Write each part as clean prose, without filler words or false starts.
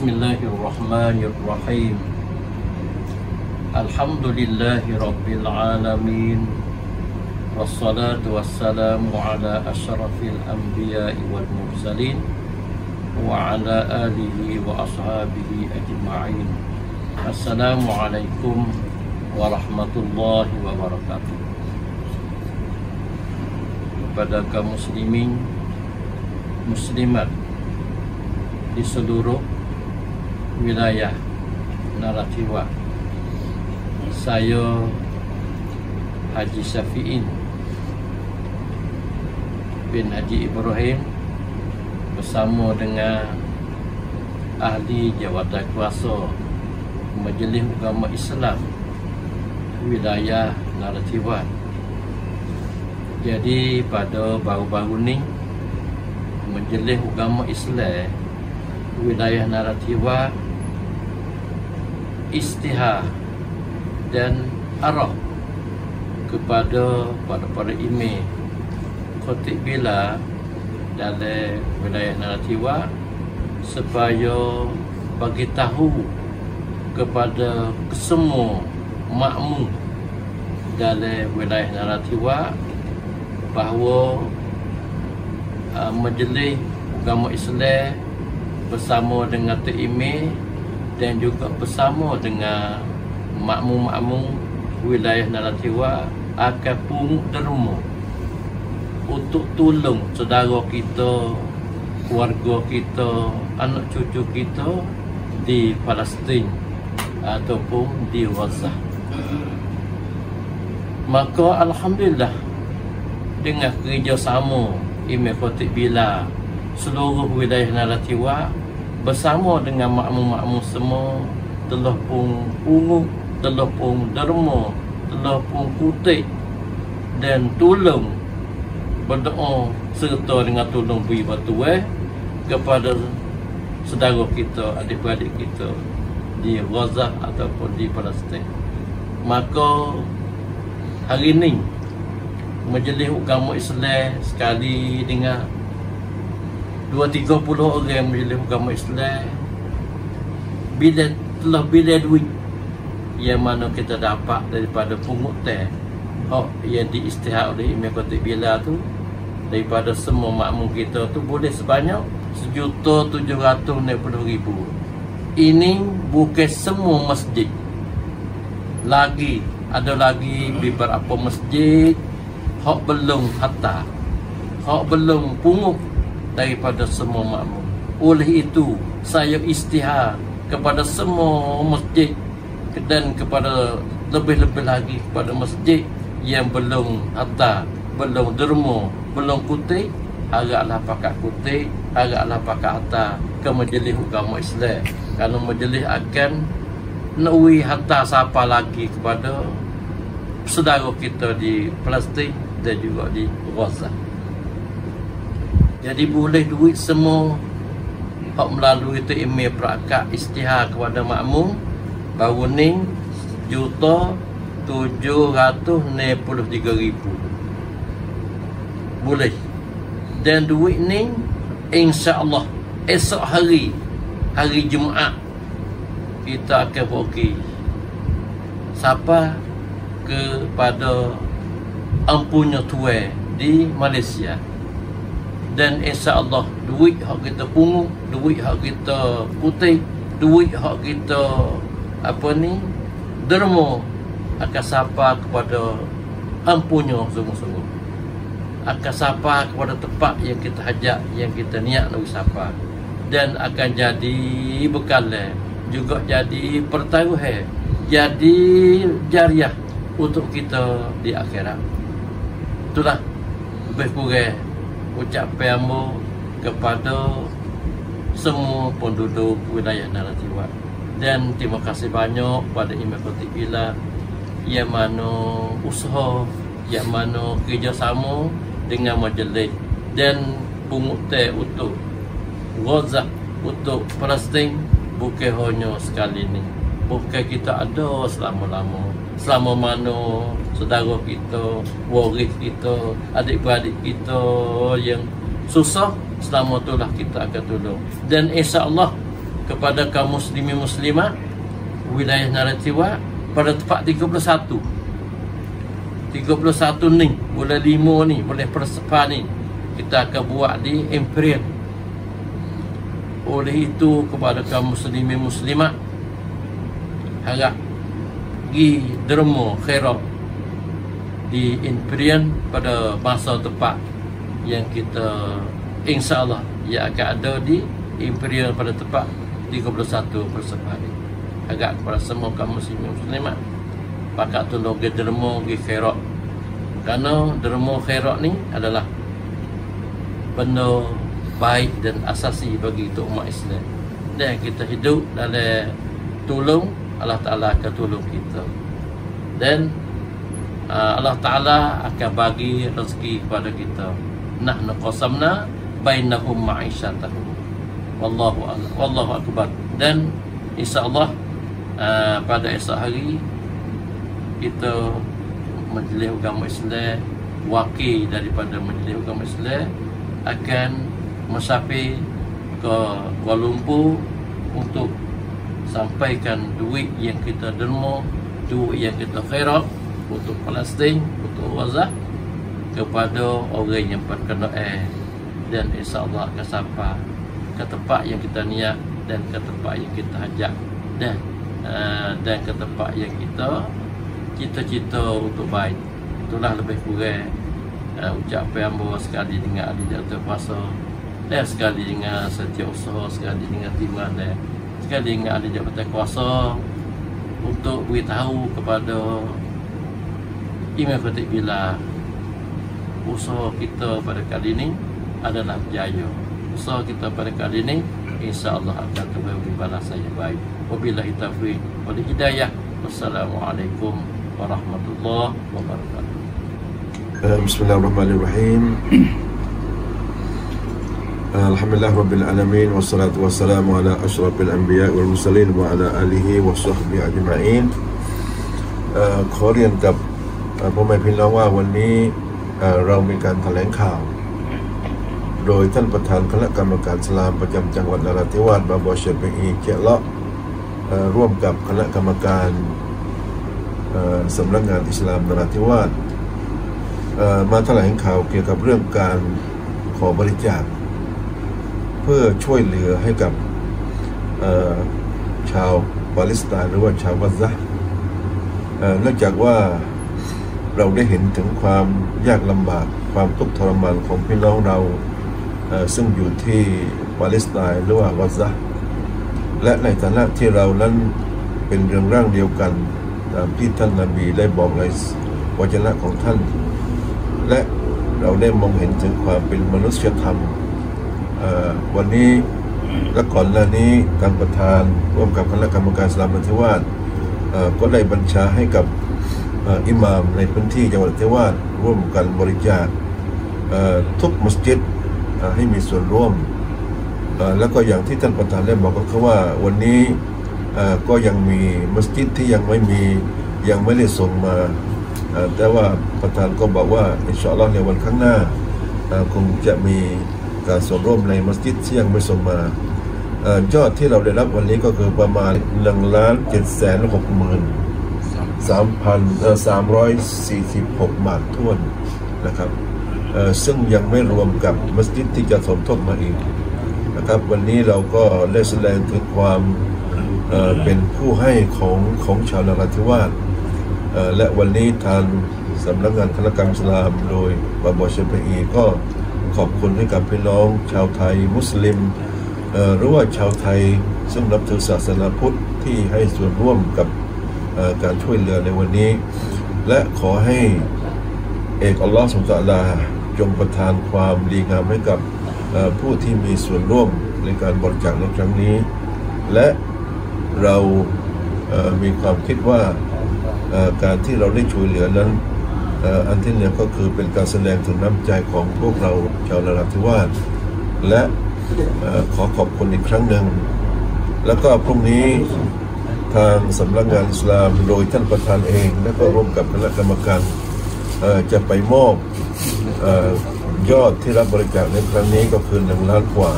Bismillahirrahmanirrahim. Alhamdulillahi rabbil alamin. Wassalatu wassalamu ala asyrafil anbiya'i wal mursalin wa ala alihi wa ashabihi ajma'in. Assalamualaikum warahmatullahi wabarakatuh. Kepada kaum muslimin muslimat di seluruh wilayah Narativa, saya Haji Syafi'in bin Haji Ibrahim bersama dengan ahli jawatan kuasa Majlis Ugama Islam wilayah Narativa. Jadi pada baru-baru ni Majlis Ugama Islam wilayah Narativa istihar dan arah kepada para imam khatib bila dalam wilayah Narativa supaya bagi tahu kepada semua makmum dalam wilayah Narativa bahawa Majlis Ugama Islam bersama dengan imam dan juga bersama dengan makmum-makmum wilayah Narativa akan pungut derma untuk tolong saudara kita, keluarga kita, anak cucu kita di Palestin ataupun di Gaza. Maka alhamdulillah dengan kerjasama Imam Khatib Bila seluruh wilayah Narativa bersama dengan makmum-makmum semua telah pun pungut, telah pun derma, telah pun kutip dan tolong berdoa serta dengan tolong beri bantuan kepada saudara kita, adik-beradik kita di Gaza ataupun di Palestin. Maka hari ini Majlis Ugama Islam sekali dengan 230 orang Majlis Ugama Islam bila duit yang mana kita dapat daripada pungut teh yang diistihar oleh Imam Khatib Bila tu, daripada semua makmum kita tu boleh sebanyak 1,760,000. Ini bukan semua masjid, lagi ada lagi beberapa masjid hak belum hatta, hak belum pungut daripada semua makmum. Oleh itu saya istihar kepada semua masjid dan kepada lebih-lebih lagi kepada masjid yang belum hatta, belum derma, belum kutip, haraplah pakat kutip, haraplah pakat hatta ke Majlis Ugama Islam. Kerana majlis akan nak hatta siapa lagi kepada saudara kita di Palestin dan juga di Gaza. Jadi boleh duit semua hak melalui imam perakat istihar kepada makmum baru ni 1,763,000 boleh. Dan duit ni insya-Allah esok hari Jumaat kita akan bagi siapa kepada ampunya tuan di Malaysia. Dan insya-Allah duit hak kita pungut, duit hak kita putih, duit hak kita derma akan sapa kepada ampunya sungguh-sungguh, akan sapa kepada tempat yang kita hajat, yang kita niat nak sapa, dan akan jadi bekalan, juga jadi pertaruhan, jadi jariah untuk kita di akhirat. Itulah lebih kurang ucapan ambo kepada semua penduduk wilayah Narativa. Dan terima kasih banyak pada Imam Khatib Bila yang mana usaha, yang mana kerjasama dengan majlis dan pungut teh untuk Gaza, untuk Palestin bukan hanya sekali ni, bukan kita ada selama-lama. Selama mana saudara kita, waris kita, adik-beradik kita yang susah, selama itulah kita akan tolong. Dan insya-Allah kepada kaum muslimin muslimah wilayah Narativa pada tepat 31 ni, bulan 5 ni, bulan Persepa ni, kita akan buat di Imperial. Oleh itu kepada kaum muslimin muslimat, harap pergi derma khairat di Imperial pada masa tepat yang kita insya-Allah ia akan ada di Imperial pada tepat 31 Persepa ni. Agak kepada semua kaum muslimin muslimat pakat tolong pergi derma, pergi khairat, kerana derma khairat ni adalah benda baik dan asasi bagi itu umat Islam, dan kita hidup dalam tolong Allah Ta'ala akan tolong kita, dan Allah Ta'ala akan bagi rezeki kepada kita. Nahnu qasamna bainahum ma'isyatahum wallahu akbar. Dan insya-Allah pada esok hari kita Majlis Agama Islam, wakil daripada Majlis Agama Islam akan musafir ke Kuala Lumpur untuk sampaikan duit yang kita derma, duit yang kita khairat untuk Palestin, untuk Gaza kepada orang yang terkena dan insya-Allah akan sampai ke tempat yang kita niat dan ke tempat yang kita hajat dan ke tempat yang kita cita-cita untuk baik. Itulah lebih kurang ucapan hamba sekali dengan ahli jatuh kuasa, dan sekali dengan setiausaha, sekali dengan timah, dan sekali dengan ahli jabatan kuasa untuk beritahu kepada Imam Khatib Bilal, usaha kita pada kali ini adalah berjaya. Usaha kita pada kali ini insya-Allah akan memberi balasan yang baik. Wabillahi taufiq wal hidayah. Wassalamualaikum warahmatullahi wabarakatuh. Bismillahirrahmanirrahim. Alhamdulillah rabbil alamin, wassalatu wassalamu ala asyrafil anbiya wal mursalin wa ala alihi wa sahbihi ajma'in. ขอเรียนกับพ่อแม่พี่น้องว่าวันนี้เรามีการแถลงข่าวโดยท่านประธานคณะกรรมการอิสลามประจำจังหวัดนราธิวาสบาบอชเปอีเจเลาะร่วมกับคณะกรรมการสำนักงานอิสลามนราธิวาสมาแถลงข่าวเกี่ยวกับเรื่องการขอบริจาคเพื่อช่วยเหลือให้กับชาวปาเลสไตน์หรือว่าชาวกัซซะเนื่องจากว่าเราได้เห็นถึงความยากลำบากความทุกข์ทรมานของพี่น้องเราซึ่งอยู่ที่ปาเลสไตน์หรือว่ากัซซะและในฐานะที่เรานั้นเป็นเรื่องร่างเดียวกันตามที่ท่านนบีได้บอกในวจนะของท่านและเราได้มองเห็นถึงความเป็นมนุษยธรรมวันนี้และก่อนหน้านี้การประธานร่วมกับคณะกรรมการอิสลามนราธิวาสก็ได้บัญชาให้กับอิหม่ามในพื้นที่จังหวัดนราธิวาสร่วมกันบริจาคทุกมัสยิดให้มีส่วนร่วมแล้วก็อย่างที่ท่านประธานได้บอกก็คือว่าวันนี้ก็ยังมีมัสยิดที่ยังไม่ได้ส่งมาแต่ว่าประธานก็บอกว่าอินชาอัลลอฮ์ในวันข้างหน้าคงจะมีการส่งร่วมในมัสยิดที่ยังไม่ส่งมายอดที่เราได้รับวันนี้ก็คือประมาณ 1,763,346 บาทถ้วนนะครับซึ่งยังไม่รวมกับมัสยิดที่จะสมทบมาอีกนะครับวันนี้เราก็ได้แสดงถึงความเป็นผู้ให้ของชาวนราธิวาสและวันนี้ทางสำนักงานคณะกรรมการอิสลามโดยบาบอชเปอีก็ขอบคุณให้กับพี่น้องชาวไทยมุสลิมหรือว่าชาวไทยซึ่งนับถือศาสนาพุทธที่ให้ส่วนร่วมกับการช่วยเหลือในวันนี้และขอให้เอกอัลลอฮฺซุบฮานะฮูวะตะอาลาจงประทานความดีงามให้กับผู้ที่มีส่วนร่วมในการบริจาคในครั้งนี้และเรามีความคิดว่าการที่เราได้ช่วยเหลือนั้นอันที่หนึ่งก็คือเป็นการแสดงถึงน้ำใจของพวกเราชาวนราธิวาสและขอขอบคุณอีกครั้งหนึ่งแล้วก็พรุ่งนี้ทางสำนักงานอิสลามโดยท่านประธานเองและก็ร่วมกับคณะกรรมการจะไปมอบยอดที่รับบริจาคในครั้งนี้ก็คือ1 ล้านกว่า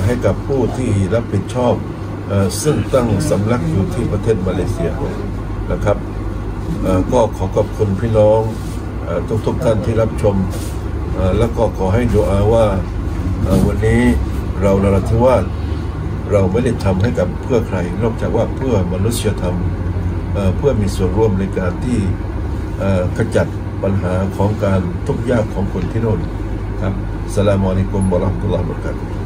ให้กับผู้ที่รับผิดชอบซึ่งตั้งสำนักอยู่ที่ประเทศมาเลเซียนะครับก็ขอขอบคุณพี่น้องทุกท่านที่รับชมแล้วก็ขอให้ดุอาว่าวันนี้เรานราธิวาสเราไม่ได้ทำให้กับเพื่อใครนอกจากว่าเพื่อมนุษยธรรมเพื่อมีส่วนร่วมในการที่ขจัดปัญหาของการทุกข์ยากของคนที่โน่นครับอัสสลามุอะลัยกุมวะเราะห์มะตุลลอฮิวะบะเราะกาตุฮ์